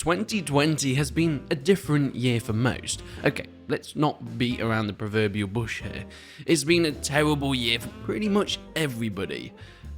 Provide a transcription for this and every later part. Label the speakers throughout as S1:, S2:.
S1: 2020 has been a different year for most. Okay, let's not beat around the proverbial bush here. It's been a terrible year for pretty much everybody.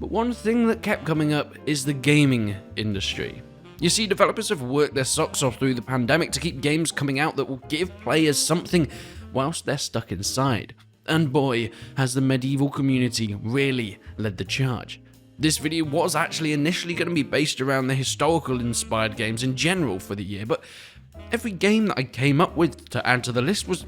S1: But one thing that kept coming up is the gaming industry. You see, developers have worked their socks off through the pandemic to keep games coming out that will give players something whilst they're stuck inside. And boy, has the medieval community really led the charge. This video was actually initially going to be based around the historical inspired games in general for the year, but every game that I came up with to add to the list was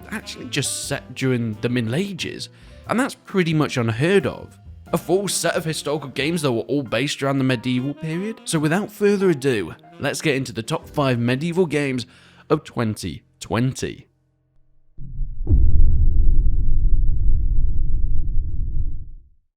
S1: actually just set during the Middle Ages, and that's pretty much unheard of. A full set of historical games that were all based around the medieval period. So without further ado, let's get into the top 5 medieval games of 2020.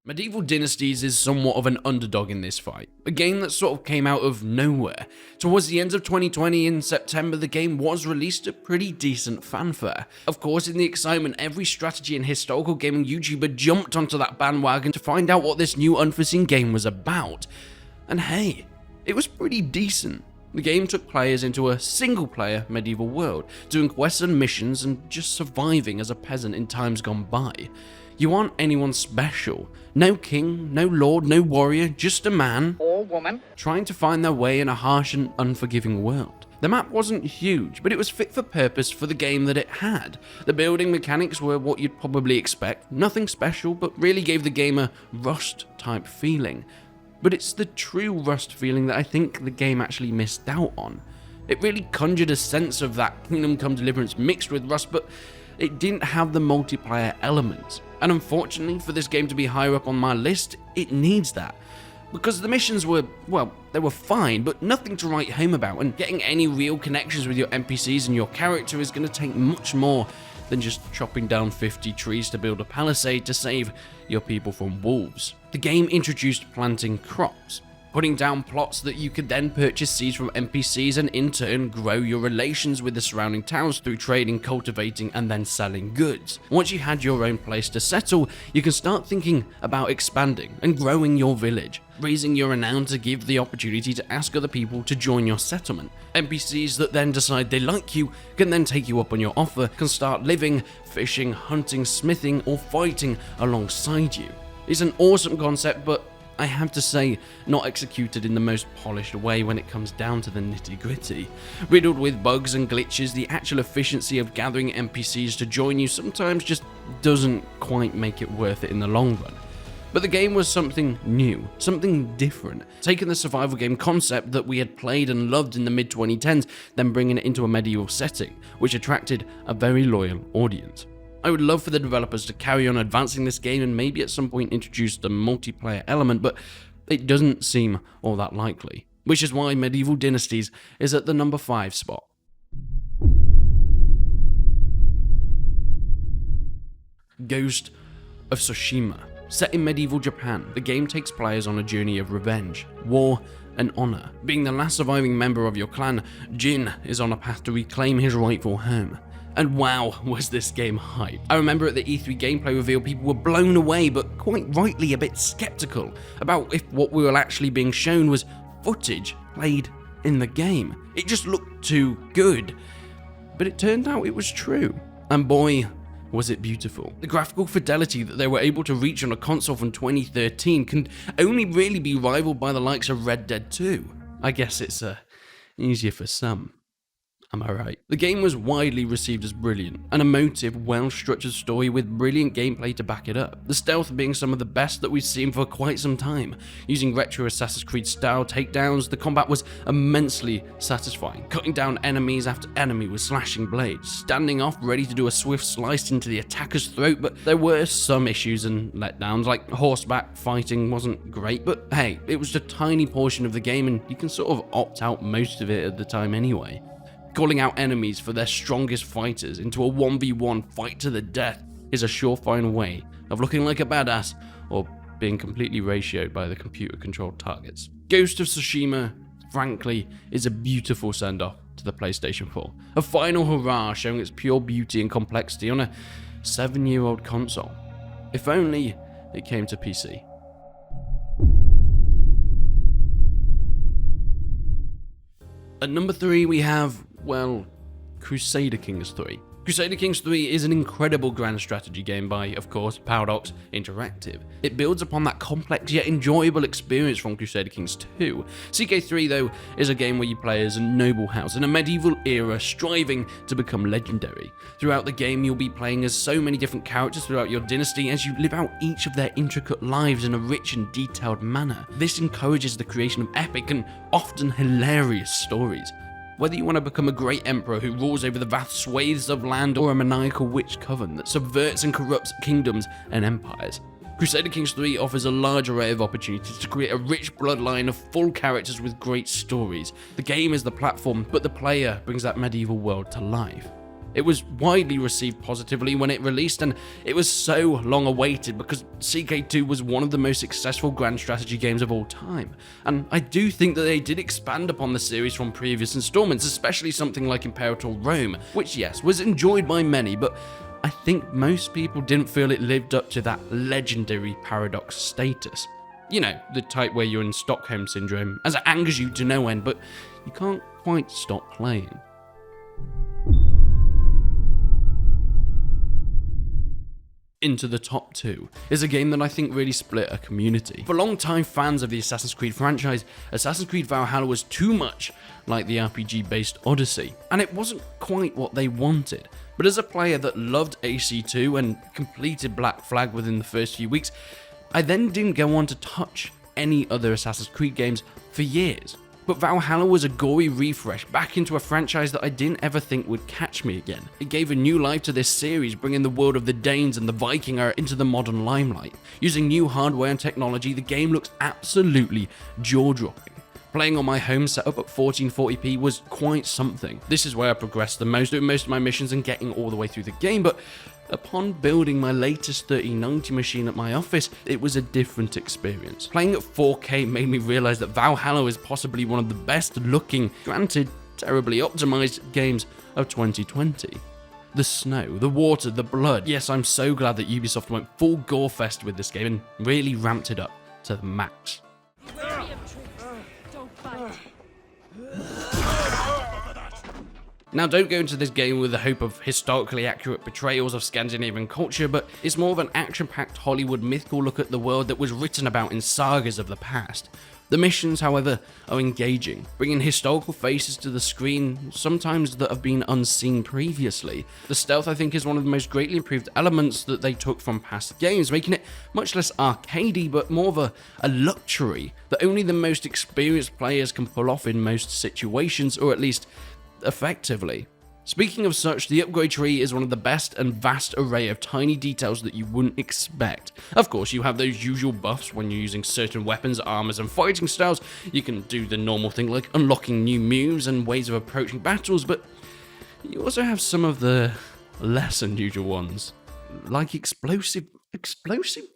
S1: Medieval Dynasties is somewhat of an underdog in this fight, a game that sort of came out of nowhere. Towards the end of 2020 in September, the game was released to pretty decent fanfare. Of course, in the excitement, every strategy and historical gaming YouTuber jumped onto that bandwagon to find out what this new unforeseen game was about. And hey, it was pretty decent. The game took players into a single-player medieval world, doing quests and missions and just surviving as a peasant in times gone by. You aren't anyone special. No king, no lord, no warrior, just a man
S2: or woman
S1: trying to find their way in a harsh and unforgiving world. The map wasn't huge, but it was fit for purpose for the game that it had. The building mechanics were what you'd probably expect, nothing special, but really gave the game a Rust-type feeling. But it's the true Rust feeling that I think the game actually missed out on. It really conjured a sense of that Kingdom Come Deliverance mixed with Rust, but it didn't have the multiplayer element. And unfortunately, for this game to be higher up on my list, it needs that. Because the missions were, well, they were fine, but nothing to write home about, and getting any real connections with your NPCs and your character is going to take much more than just chopping down 50 trees to build a palisade to save your people from wolves. The game introduced planting crops, putting down plots that you could then purchase seeds from NPCs and in turn grow your relations with the surrounding towns through trading, cultivating and then selling goods. Once you had your own place to settle, you can start thinking about expanding and growing your village, raising your renown to give the opportunity to ask other people to join your settlement. NPCs that then decide they like you can then take you up on your offer, can start living, fishing, hunting, smithing or fighting alongside you. It's an awesome concept, but I have to say, not executed in the most polished way when it comes down to the nitty-gritty. Riddled with bugs and glitches, the actual efficiency of gathering NPCs to join you sometimes just doesn't quite make it worth it in the long run. But the game was something new, something different, taking the survival game concept that we had played and loved in the mid-2010s, then bringing it into a medieval setting, which attracted a very loyal audience. I would love for the developers to carry on advancing this game and maybe at some point introduce the multiplayer element, but it doesn't seem all that likely, which is why Medieval Dynasties is at the number 5 spot. Ghost of Tsushima. Set in medieval Japan, the game takes players on a journey of revenge, war, and honor. Being the last surviving member of your clan, Jin is on a path to reclaim his rightful home. And wow, was this game hype. I remember at the E3 gameplay reveal, people were blown away, but quite rightly a bit skeptical about if what we were actually being shown was footage played in the game. It just looked too good. But it turned out it was true. And boy, was it beautiful. The graphical fidelity that they were able to reach on a console from 2013 can only really be rivaled by the likes of Red Dead 2. I guess it's easier for some. Am I right? The game was widely received as brilliant, an emotive, well-structured story with brilliant gameplay to back it up. The stealth being some of the best that we've seen for quite some time. Using retro Assassin's Creed style takedowns, the combat was immensely satisfying, cutting down enemies after enemy with slashing blades, standing off ready to do a swift slice into the attacker's throat, but there were some issues and letdowns, like horseback fighting wasn't great, but hey, it was a tiny portion of the game and you can sort of opt out most of it at the time anyway. Calling out enemies for their strongest fighters into a 1v1 fight to the death is a surefire way of looking like a badass or being completely ratioed by the computer-controlled targets. Ghost of Tsushima, frankly, is a beautiful send-off to the PlayStation 4. A final hurrah showing its pure beauty and complexity on a 7-year-old console. If only it came to PC. At number 3 we have, well, Crusader Kings III. Crusader Kings III is an incredible grand strategy game by, of course, Paradox Interactive. It builds upon that complex yet enjoyable experience from Crusader Kings II. CK3, though, is a game where you play as a noble house in a medieval era striving to become legendary. Throughout the game, you'll be playing as so many different characters throughout your dynasty as you live out each of their intricate lives in a rich and detailed manner. This encourages the creation of epic and often hilarious stories. Whether you want to become a great emperor who rules over the vast swathes of land or a maniacal witch coven that subverts and corrupts kingdoms and empires, Crusader Kings III offers a large array of opportunities to create a rich bloodline of full characters with great stories. The game is the platform, but the player brings that medieval world to life. It was widely received positively when it released, and it was so long awaited because CK2 was one of the most successful grand strategy games of all time. And I do think that they did expand upon the series from previous installments, especially something like Imperator Rome, which yes, was enjoyed by many, but I think most people didn't feel it lived up to that legendary Paradox status. You know, the type where you're in Stockholm Syndrome, as it angers you to no end, but you can't quite stop playing. Into the top 2 is a game that I think really split a community. For long-time fans of the Assassin's Creed franchise, Assassin's Creed Valhalla was too much like the RPG-based Odyssey, and it wasn't quite what they wanted. But as a player that loved AC2 and completed Black Flag within the first few weeks, I then didn't go on to touch any other Assassin's Creed games for years. But Valhalla was a gory refresh back into a franchise that I didn't ever think would catch me again. It gave a new life to this series, bringing the world of the Danes and the Viking era into the modern limelight. Using new hardware and technology, the game looks absolutely jaw-dropping. Playing on my home setup at 1440p was quite something. This is where I progressed the most, doing most of my missions and getting all the way through the game, but upon building my latest 3090 machine at my office, it was a different experience. Playing at 4K made me realize that Valhalla is possibly one of the best looking, granted terribly optimized, games of 2020. The snow, the water, the blood. Yes, I'm so glad that Ubisoft went full Gorefest with this game and really ramped it up to the max. Now, don't go into this game with the hope of historically accurate portrayals of Scandinavian culture, but it's more of an action-packed Hollywood mythical look at the world that was written about in sagas of the past. The missions, however, are engaging, bringing historical faces to the screen, sometimes that have been unseen previously. The stealth, I think, is one of the most greatly improved elements that they took from past games, making it much less arcadey, but more of a luxury that only the most experienced players can pull off in most situations, or at least effectively. Speaking of such, the upgrade tree is one of the best and vast array of tiny details that you wouldn't expect. Of course, you have those usual buffs when you're using certain weapons, armors, and fighting styles. You can do the normal thing like unlocking new moves and ways of approaching battles, but you also have some of the less unusual ones, like explosive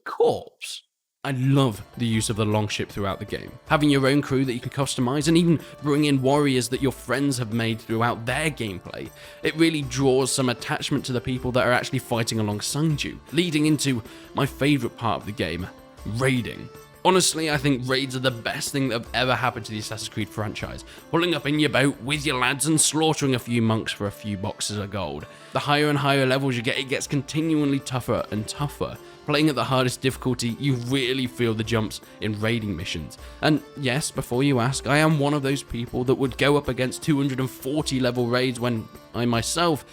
S1: corpse. I love the use of the longship throughout the game. Having your own crew that you can customize and even bring in warriors that your friends have made throughout their gameplay. It really draws some attachment to the people that are actually fighting alongside you, leading into my favorite part of the game, raiding. Honestly, I think raids are the best thing that have ever happened to the Assassin's Creed franchise. Pulling up in your boat with your lads and slaughtering a few monks for a few boxes of gold. The higher and higher levels you get, it gets continually tougher and tougher. Playing at the hardest difficulty, you really feel the jumps in raiding missions. And yes, before you ask, I am one of those people that would go up against 240 level raids when I myself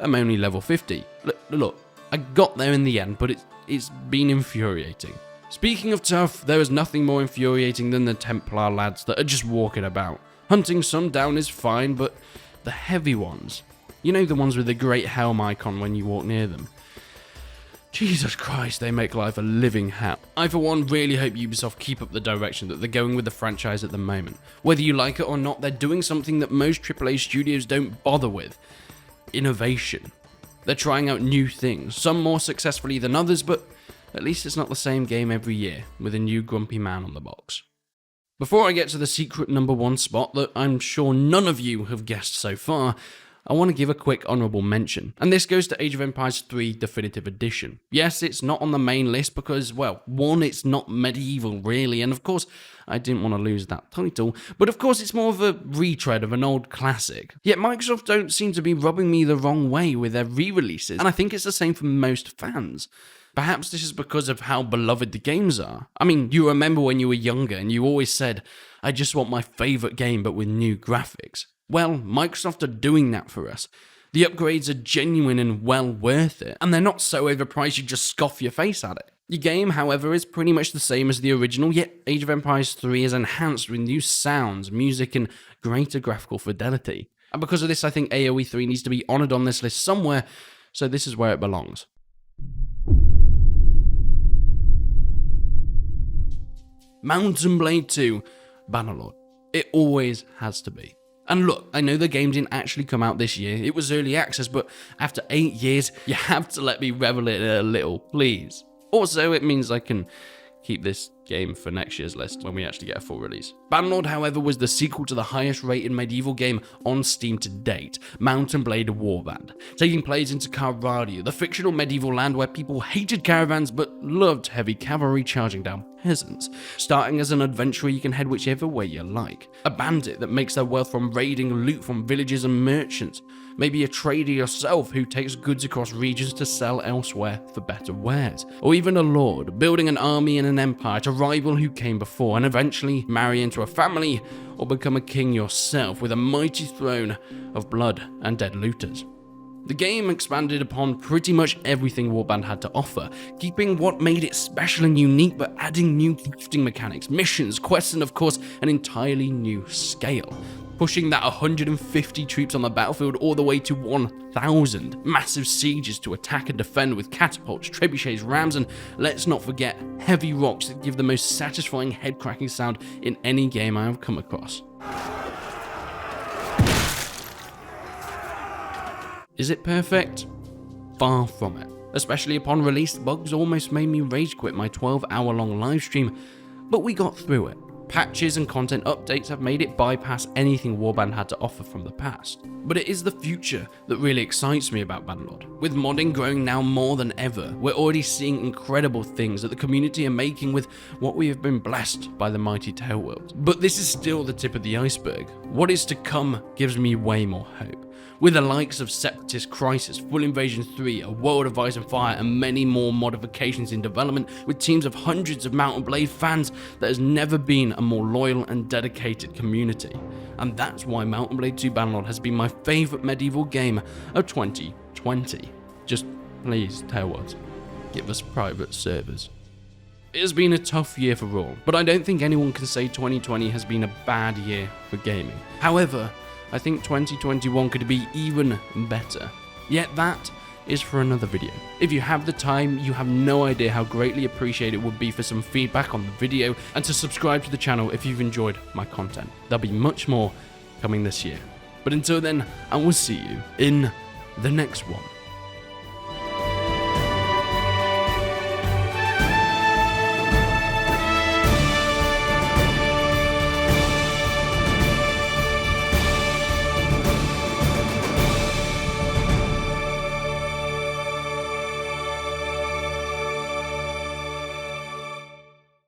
S1: am only level 50. Look, I got there in the end, but it's been infuriating. Speaking of tough, there is nothing more infuriating than the Templar lads that are just walking about. Hunting some down is fine, but the heavy ones, you know, the ones with the great helm icon when you walk near them. Jesus Christ, they make life a living hell. I for one really hope Ubisoft keep up the direction that they're going with the franchise at the moment. Whether you like it or not, they're doing something that most AAA studios don't bother with. Innovation. They're trying out new things, some more successfully than others, but at least it's not the same game every year, with a new grumpy man on the box. Before I get to the secret number 1 spot that I'm sure none of you have guessed so far, I want to give a quick honourable mention, and this goes to Age of Empires 3 Definitive Edition. Yes, it's not on the main list because, well, one, it's not medieval really, and of course, I didn't want to lose that title, but of course it's more of a retread of an old classic. Yet Microsoft don't seem to be rubbing me the wrong way with their re-releases, and I think it's the same for most fans. Perhaps this is because of how beloved the games are. I mean, you remember when you were younger and you always said, I just want my favourite game but with new graphics. Well, Microsoft are doing that for us. The upgrades are genuine and well worth it, and they're not so overpriced you just scoff your face at it. Your game, however, is pretty much the same as the original, yet Age of Empires 3 is enhanced with new sounds, music, and greater graphical fidelity. And because of this, I think AoE 3 needs to be honoured on this list somewhere, so this is where it belongs. Mount & Blade 2, Bannerlord. It always has to be. And look, I know the game didn't actually come out this year, it was early access, but after 8 years, you have to let me revel in it a little, please. Also, it means I can keep this game for next year's list when we actually get a full release. Bannerlord, however, was the sequel to the highest rated medieval game on Steam to date, Mount & Blade Warband, taking place into Carradia, the fictional medieval land where people hated caravans but loved heavy cavalry charging down peasants. Starting as an adventurer, you can head whichever way you like. A bandit that makes their wealth from raiding loot from villages and merchants. Maybe a trader yourself who takes goods across regions to sell elsewhere for better wares. Or even a lord, building an army and an empire to rival who came before and eventually marry into a family or become a king yourself with a mighty throne of blood and dead looters. The game expanded upon pretty much everything Warband had to offer, keeping what made it special and unique but adding new crafting mechanics, missions, quests, and of course an entirely new scale. Pushing that 150 troops on the battlefield all the way to 1,000. Massive sieges to attack and defend with catapults, trebuchets, rams, and let's not forget heavy rocks that give the most satisfying head-cracking sound in any game I have come across. Is it perfect? Far from it. Especially upon release, bugs almost made me rage quit my 12-hour-long livestream, but we got through it. Patches and content updates have made it bypass anything Warband had to offer from the past. But it is the future that really excites me about Bannerlord. With modding growing now more than ever, we're already seeing incredible things that the community are making with what we have been blessed by the mighty Taleworlds. But this is still the tip of the iceberg. What is to come gives me way more hope. With the likes of Separatist Crisis, Full Invasion 3, A World of Ice and Fire, and many more modifications in development, with teams of hundreds of Mount & Blade fans, there has never been a more loyal and dedicated community. And that's why Mount & Blade 2 Bannerlord has been my favourite medieval game of 2020. Just please, Taleworlds, give us private servers. It has been a tough year for all, but I don't think anyone can say 2020 has been a bad year for gaming. However, I think 2021 could be even better. Yet that is for another video. If you have the time, you have no idea how greatly appreciated it would be for some feedback on the video and to subscribe to the channel if you've enjoyed my content. There'll be much more coming this year. But until then, I will see you in the next one.